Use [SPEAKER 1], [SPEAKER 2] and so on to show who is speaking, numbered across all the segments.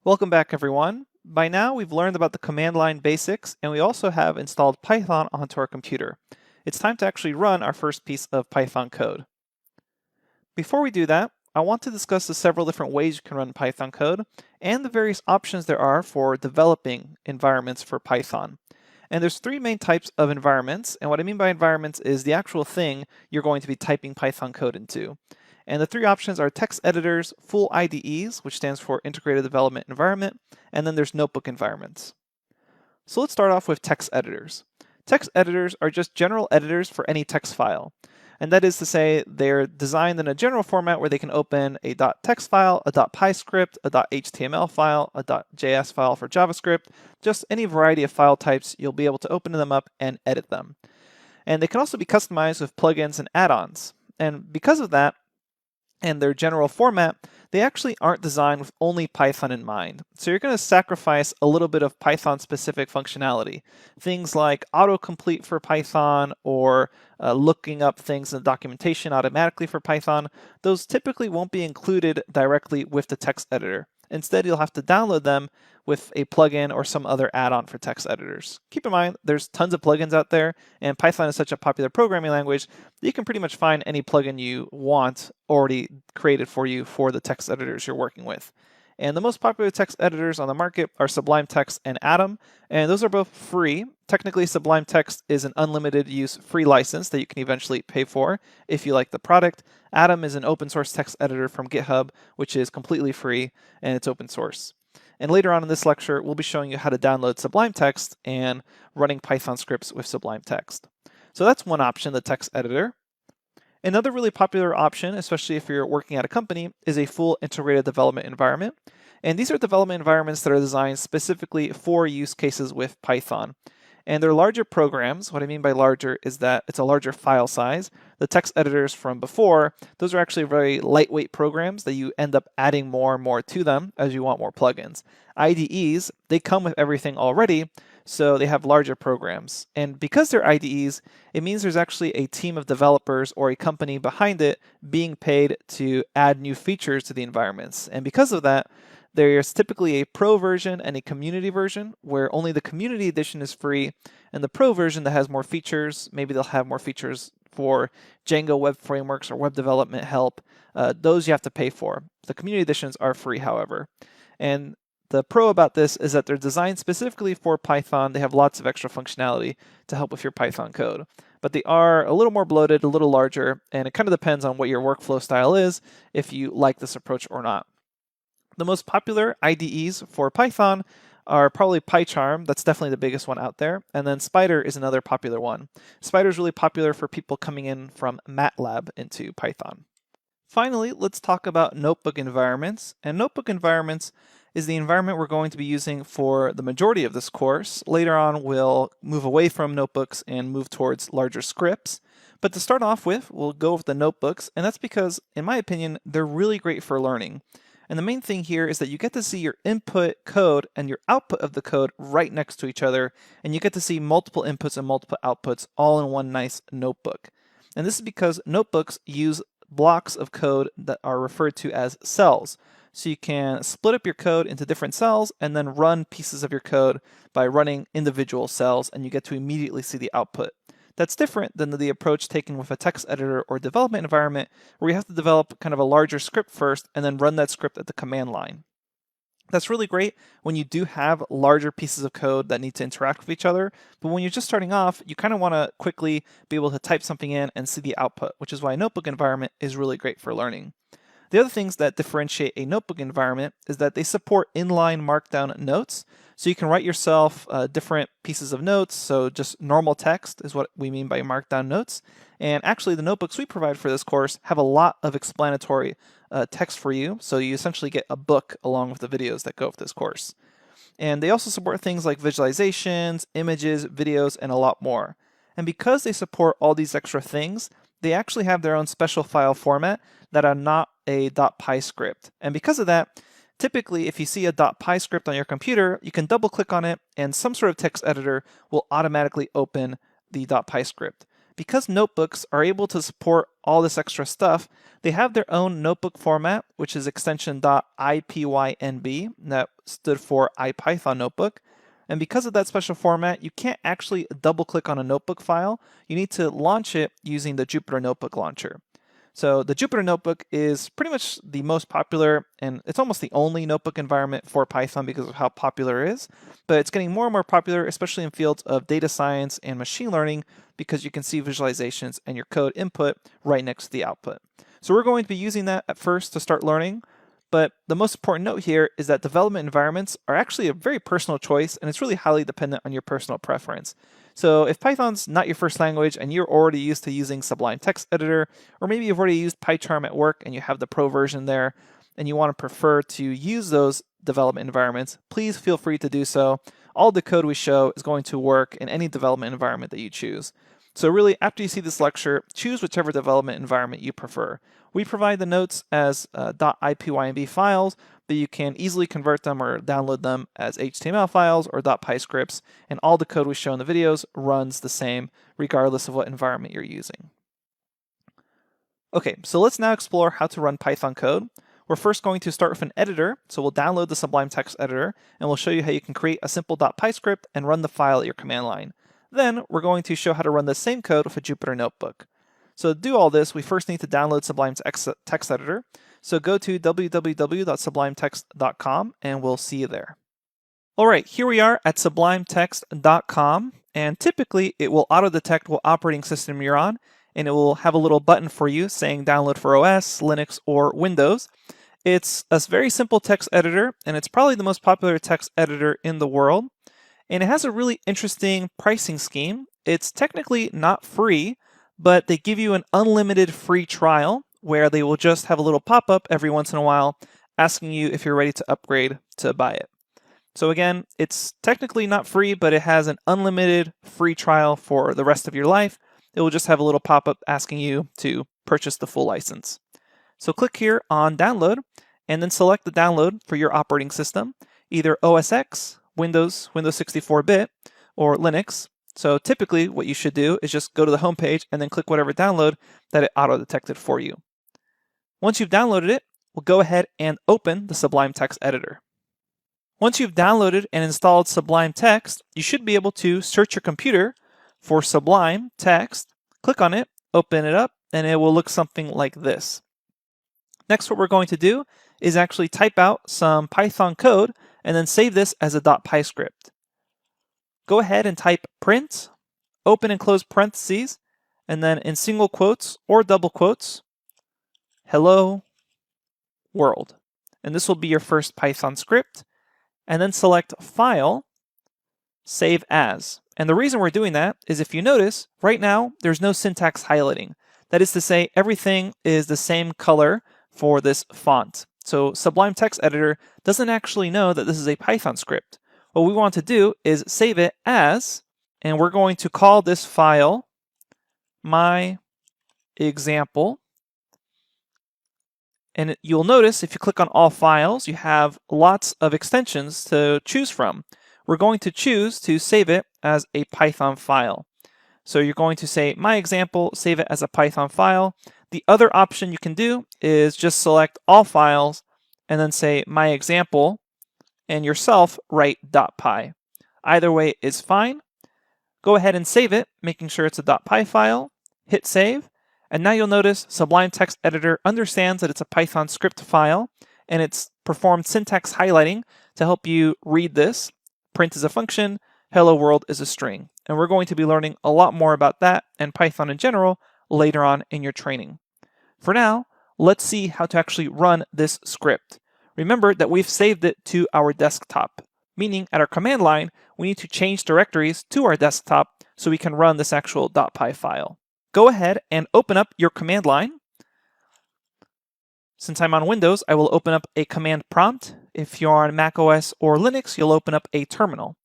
[SPEAKER 1] Welcome back, everyone. By now, we've learned about the command line basics, and we also have installed Python onto our computer. It's time to actually run our first piece of Python code. Before we do that, I want to discuss the several different ways you can run Python code and the various options there are for developing environments for Python. And there's three main types of environments, and what I mean by environments is the actual thing you're going to be typing Python code into. And the three options are text editors, full IDEs, which stands for Integrated Development Environment, and then there's notebook environments. So let's start off with text editors. Text editors are just general editors for any text file. And that is to say, they're designed in a general format where they can open a .text file, a .py script, a .html file, a .js file for JavaScript, just any variety of file types. You'll be able to open them up and edit them. And they can also be customized with plugins and add-ons. And because of that, and their general format, they actually aren't designed with only Python in mind. So you're going to sacrifice a little bit of Python-specific functionality. Things like autocomplete for Python or looking up things in the documentation automatically for Python. Those typically won't be included directly with the text editor. Instead, you'll have to download them with a plugin or some other add-on for text editors. Keep in mind, there's tons of plugins out there, and Python is such a popular programming language that you can pretty much find any plugin you want already created for you for the text editors you're working with. And the most popular text editors on the market are Sublime Text and Atom, and those are both free. Technically, Sublime Text is an unlimited use free license that you can eventually pay for if you like the product. Atom is an open source text editor from GitHub, which is completely free and it's open source. And later on in this lecture, we'll be showing you how to download Sublime Text and running Python scripts with Sublime Text. So that's one option, the text editor. Another really popular option, especially if you're working at a company, is a full integrated development environment. And these are development environments that are designed specifically for use cases with Python. And they're larger programs. What I mean by larger is that it's a larger file size. The text editors from before, those are actually very lightweight programs that you end up adding more and more to them as you want more plugins. IDEs, they come with everything already, so they have larger programs. And because they're IDEs, it means there's actually a team of developers or a company behind it being paid to add new features to the environments. And because of that, there's typically a pro version and a community version where only the community edition is free, and the pro version that has more features, maybe they'll have more features for Django web frameworks or web development help, those you have to pay for. The community editions are free, however. And the pro about this is that they're designed specifically for Python. They have lots of extra functionality to help with your Python code. But they are a little more bloated, a little larger, and it kind of depends on what your workflow style is, if you like this approach or not. The most popular IDEs for Python are probably PyCharm, that's definitely the biggest one out there, and then Spyder is another popular one. Spyder is really popular for people coming in from MATLAB into Python. Finally, let's talk about notebook environments. And notebook environments is the environment we're going to be using for the majority of this course. Later on, we'll move away from notebooks and move towards larger scripts. But to start off with, we'll go with the notebooks, and that's because, in my opinion, they're really great for learning. And the main thing here is that you get to see your input code and your output of the code right next to each other, and you get to see multiple inputs and multiple outputs all in one nice notebook. And this is because notebooks use blocks of code that are referred to as cells. So you can split up your code into different cells and then run pieces of your code by running individual cells, and you get to immediately see the output. That's different than the approach taken with a text editor or development environment where you have to develop kind of a larger script first and then run that script at the command line. That's really great when you do have larger pieces of code that need to interact with each other, but when you're just starting off, you kind of want to quickly be able to type something in and see the output, which is why a notebook environment is really great for learning. The other things that differentiate a notebook environment is that they support inline markdown notes. So you can write yourself different pieces of notes. So just normal text is what we mean by markdown notes. And actually the notebooks we provide for this course have a lot of explanatory text for you. So you essentially get a book along with the videos that go with this course. And they also support things like visualizations, images, videos, and a lot more. And because they support all these extra things, they actually have their own special file format that are not a .py script. And because of that, typically if you see a .py script on your computer, you can double click on it and some sort of text editor will automatically open the .py script. Because notebooks are able to support all this extra stuff, they have their own notebook format, which is extension .ipynb, that stood for IPython notebook. And because of that special format, you can't actually double click on a notebook file. You need to launch it using the Jupyter Notebook Launcher. So the Jupyter Notebook is pretty much the most popular, and it's almost the only notebook environment for Python because of how popular it is. But it's getting more and more popular, especially in fields of data science and machine learning, because you can see visualizations and your code input right next to the output. So we're going to be using that at first to start learning. But the most important note here is that development environments are actually a very personal choice, and it's really highly dependent on your personal preference. So if Python's not your first language and you're already used to using Sublime Text Editor, or maybe you've already used PyCharm at work and you have the pro version there, and you want to prefer to use those development environments, please feel free to do so. All the code we show is going to work in any development environment that you choose. So really, after you see this lecture, choose whichever development environment you prefer. We provide the notes as .ipynb files, but you can easily convert them or download them as HTML files or .py scripts, and all the code we show in the videos runs the same regardless of what environment you're using. Okay, so let's now explore how to run Python code. We're first going to start with an editor, so we'll download the Sublime Text Editor, and we'll show you how you can create a simple .py script and run the file at your command line. Then we're going to show how to run the same code with a Jupyter Notebook. So to do all this, we first need to download Sublime Text Editor. So go to www.sublimetext.com and we'll see you there. All right, here we are at sublimetext.com, and typically it will auto-detect what operating system you're on, and it will have a little button for you saying download for OS, Linux, or Windows. It's a very simple text editor, and it's probably the most popular text editor in the world. And it has a really interesting pricing scheme. It's technically not free, but they give you an unlimited free trial where they will just have a little pop-up every once in a while asking you if you're ready to upgrade to buy it. So again, it's technically not free, but it has an unlimited free trial for the rest of your life. It will just have a little pop-up asking you to purchase the full license. So click here on download and then select the download for your operating system, either OS X, Windows 64-bit, or Linux. So typically what you should do is just go to the home page and then click whatever download that it auto-detected for you. Once you've downloaded it, we'll go ahead and open the Sublime Text Editor. Once you've downloaded and installed Sublime Text, you should be able to search your computer for Sublime Text, click on it, open it up, and it will look something like this. Next, what we're going to do is actually type out some Python code and then save this as a .py script. Go ahead and type print, open and close parentheses, and then in single quotes or double quotes, hello world. And this will be your first Python script. And then select File, Save As. And the reason we're doing that is if you notice, right now, there's no syntax highlighting. That is to say, everything is the same color for this font. So Sublime Text Editor doesn't actually know that this is a Python script. What we want to do is save it as, and we're going to call this file my example. And you'll notice if you click on all files, you have lots of extensions to choose from. We're going to choose to save it as a Python file. So you're going to say my example, save it as a Python file. The other option you can do is just select all files and then say my example and yourself write .py. Either way is fine. Go ahead and save it, making sure it's a .py file, hit save, and now you'll notice Sublime Text Editor understands that it's a Python script file, and it's performed syntax highlighting to help you read this. Print is a function, hello world is a string. And we're going to be learning a lot more about that and Python in general later on in your training. For now, let's see how to actually run this script. Remember that we've saved it to our desktop, meaning at our command line, we need to change directories to our desktop so we can run this actual .py file. Go ahead and open up your command line. Since I'm on Windows, I will open up a command prompt. If you're on Mac OS or Linux, you'll open up a terminal.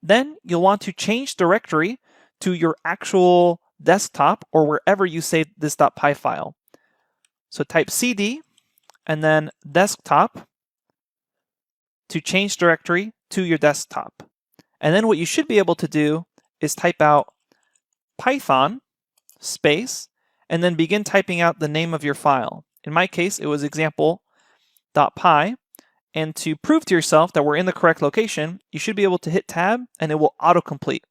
[SPEAKER 1] Then you'll want to change directory to your actual desktop or wherever you saved this .py file. So type cd and then desktop to change directory to your desktop. And then what you should be able to do is type out Python space, and then begin typing out the name of your file. In my case, it was example.py. And to prove to yourself that we're in the correct location, you should be able to hit tab and it will autocomplete.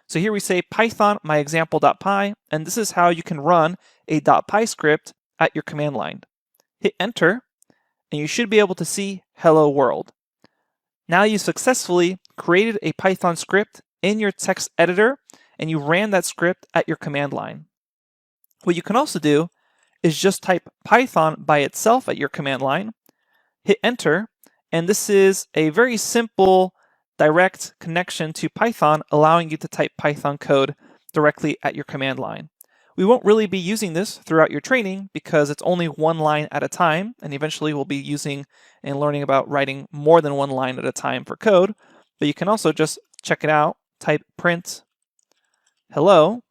[SPEAKER 1] So here we say Python myexample.py, and this is how you can run a .py script at your command line. Hit enter, and you should be able to see hello world. Now you successfully created a Python script in your text editor, and you ran that script at your command line. What you can also do is just type Python by itself at your command line, hit enter, and this is a very simple direct connection to Python, allowing you to type Python code directly at your command line. We won't really be using this throughout your training because it's only one line at a time, and eventually we'll be using and learning about writing more than one line at a time for code. But you can also just check it out, type print hello,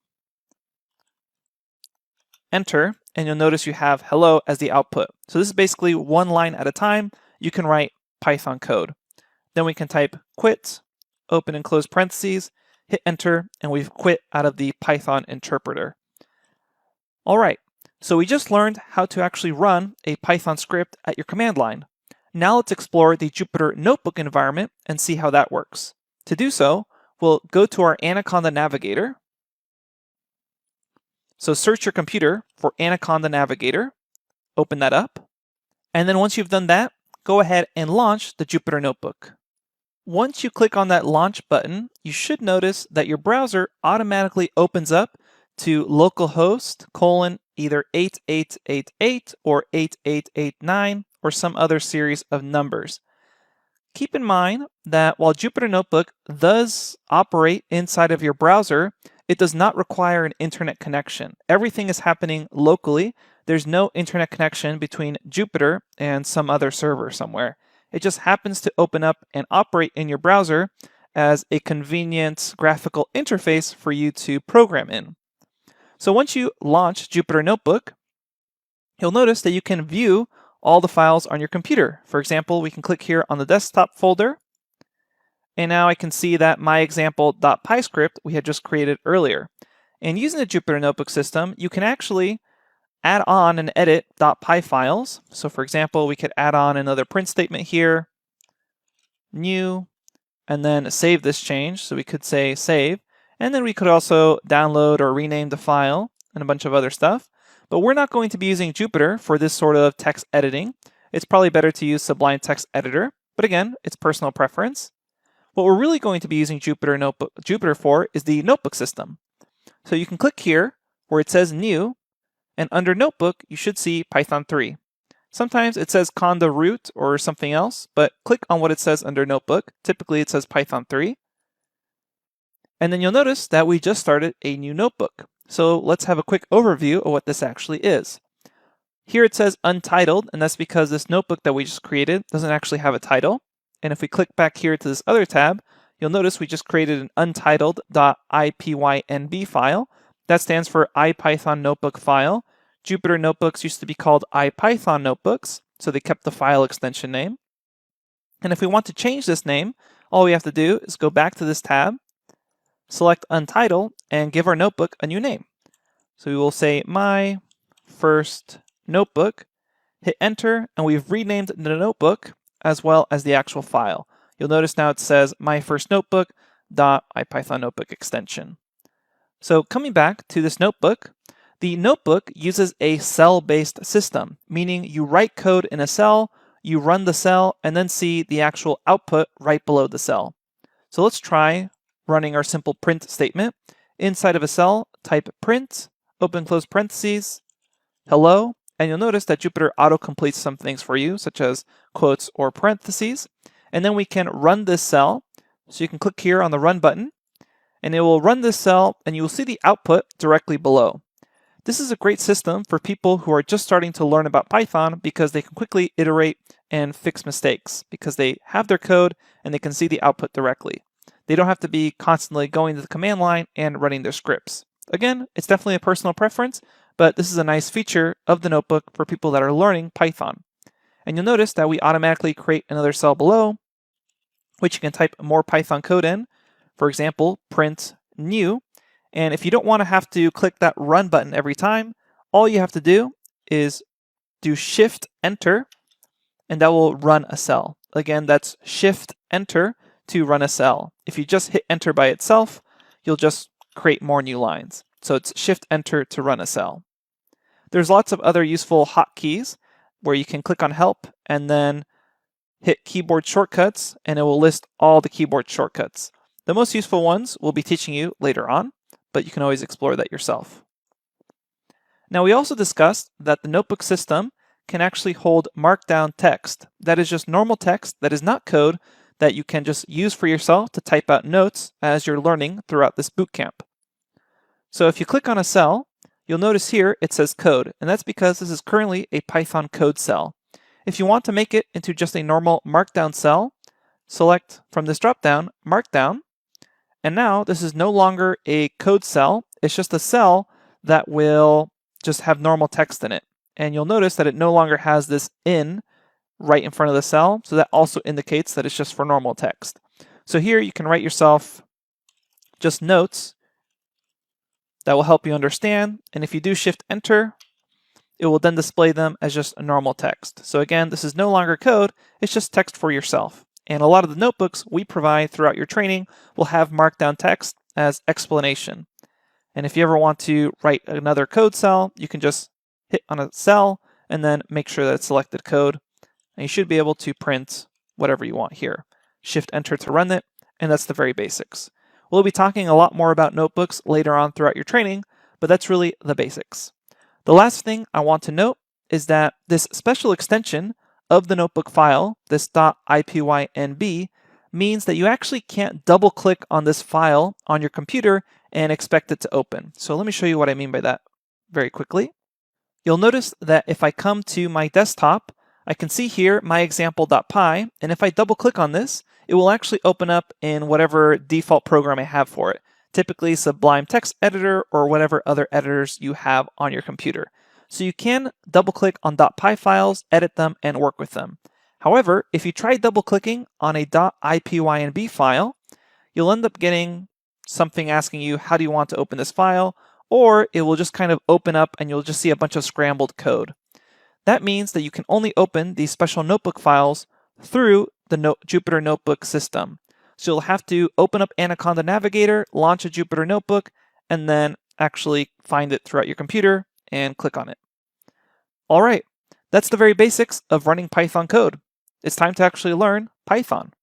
[SPEAKER 1] enter, and you'll notice you have hello as the output. So this is basically one line at a time. You can write Python code. Then we can type quit, open and close parentheses, hit enter, and we've quit out of the Python interpreter. All right, so we just learned how to actually run a Python script at your command line. Now let's explore the Jupyter Notebook environment and see how that works. To do so, we'll go to our Anaconda Navigator. So search your computer for Anaconda Navigator, open that up, and then once you've done that, go ahead and launch the Jupyter Notebook. Once you click on that launch button, you should notice that your browser automatically opens up to localhost either 8888 or 8889 or some other series of numbers. Keep in mind that while Jupyter Notebook does operate inside of your browser, it does not require an internet connection. Everything is happening locally. There's no internet connection between Jupyter and some other server somewhere. It just happens to open up and operate in your browser as a convenient graphical interface for you to program in. So once you launch Jupyter Notebook, you'll notice that you can view all the files on your computer. For example, we can click here on the desktop folder, and now I can see that myexample.py script we had just created earlier. And using the Jupyter Notebook system, you can actually add on and edit .py files. So for example, we could add on another print statement here, new, and then save this change. So we could say save, and then we could also download or rename the file and a bunch of other stuff. But we're not going to be using Jupyter for this sort of text editing. It's probably better to use Sublime Text Editor, but again, it's personal preference. What we're really going to be using Jupyter for is the notebook system. So you can click here where it says new, and under Notebook, you should see Python 3. Sometimes it says Conda root or something else, but click on what it says under Notebook. Typically it says Python 3. And then you'll notice that we just started a new notebook. So let's have a quick overview of what this actually is. Here it says untitled, and that's because this notebook that we just created doesn't actually have a title. And if we click back here to this other tab, you'll notice we just created an untitled.ipynb file. That stands for IPython notebook file. Jupyter Notebooks used to be called IPython notebooks, so they kept the file extension name. And if we want to change this name, all we have to do is go back to this tab, select untitled, and give our notebook a new name. So we will say my first notebook, hit enter, and we've renamed the notebook as well as the actual file. You'll notice now it says my first notebook.ipython notebook extension. So coming back to this notebook, the notebook uses a cell-based system, meaning you write code in a cell, you run the cell, and then see the actual output right below the cell. So let's try running our simple print statement. Inside of a cell, type print, open close parentheses, hello, and you'll notice that Jupyter auto-completes some things for you, such as quotes or parentheses. And then we can run this cell. So you can click here on the run button, and it will run this cell, and you will see the output directly below. This is a great system for people who are just starting to learn about Python because they can quickly iterate and fix mistakes because they have their code and they can see the output directly. They don't have to be constantly going to the command line and running their scripts. Again, it's definitely a personal preference, but this is a nice feature of the notebook for people that are learning Python. And you'll notice that we automatically create another cell below, which you can type more Python code in. For example, print new, And if you don't want to have to click that run button every time, all you have to do is do Shift Enter, and that will run a cell. Again, that's Shift Enter to run a cell. If you just hit Enter by itself, you'll just create more new lines. So it's Shift Enter to run a cell. There's lots of other useful hotkeys where you can click on Help and then hit Keyboard Shortcuts, and it will list all the keyboard shortcuts. The most useful ones we'll be teaching you later on, but you can always explore that yourself. Now, we also discussed that the notebook system can actually hold markdown text. That is just normal text that is not code that you can just use for yourself to type out notes as you're learning throughout this bootcamp. So if you click on a cell, you'll notice here it says code, and that's because this is currently a Python code cell. If you want to make it into just a normal markdown cell, select from this dropdown Markdown, and now this is no longer a code cell, it's just a cell that will just have normal text in it. And you'll notice that it no longer has this in right in front of the cell, so that also indicates that it's just for normal text. So here you can write yourself just notes that will help you understand, and if you do Shift Enter, it will then display them as just a normal text. So again, this is no longer code, it's just text for yourself. And a lot of the notebooks we provide throughout your training will have markdown text as explanation. And if you ever want to write another code cell, you can just hit on a cell and then make sure that it's selected code. And you should be able to print whatever you want here. Shift Enter to run it, and that's the very basics. We'll be talking a lot more about notebooks later on throughout your training, but that's really the basics. The last thing I want to note is that this special extension of the notebook file, this .ipynb, means that you actually can't double click on this file on your computer and expect it to open. So let me show you what I mean by that very quickly. You'll notice that if I come to my desktop, I can see here my example.py, and if I double click on this, it will actually open up in whatever default program I have for it, typically Sublime Text Editor or whatever other editors you have on your computer. So you can double click on .py files, edit them, and work with them. However, if you try double clicking on a .ipynb file, you'll end up getting something asking you, how do you want to open this file? Or it will just kind of open up and you'll just see a bunch of scrambled code. That means that you can only open these special notebook files through the Jupyter Notebook system. So you'll have to open up Anaconda Navigator, launch a Jupyter Notebook, and then actually find it throughout your computer and click on it. All right, that's the very basics of running Python code. It's time to actually learn Python.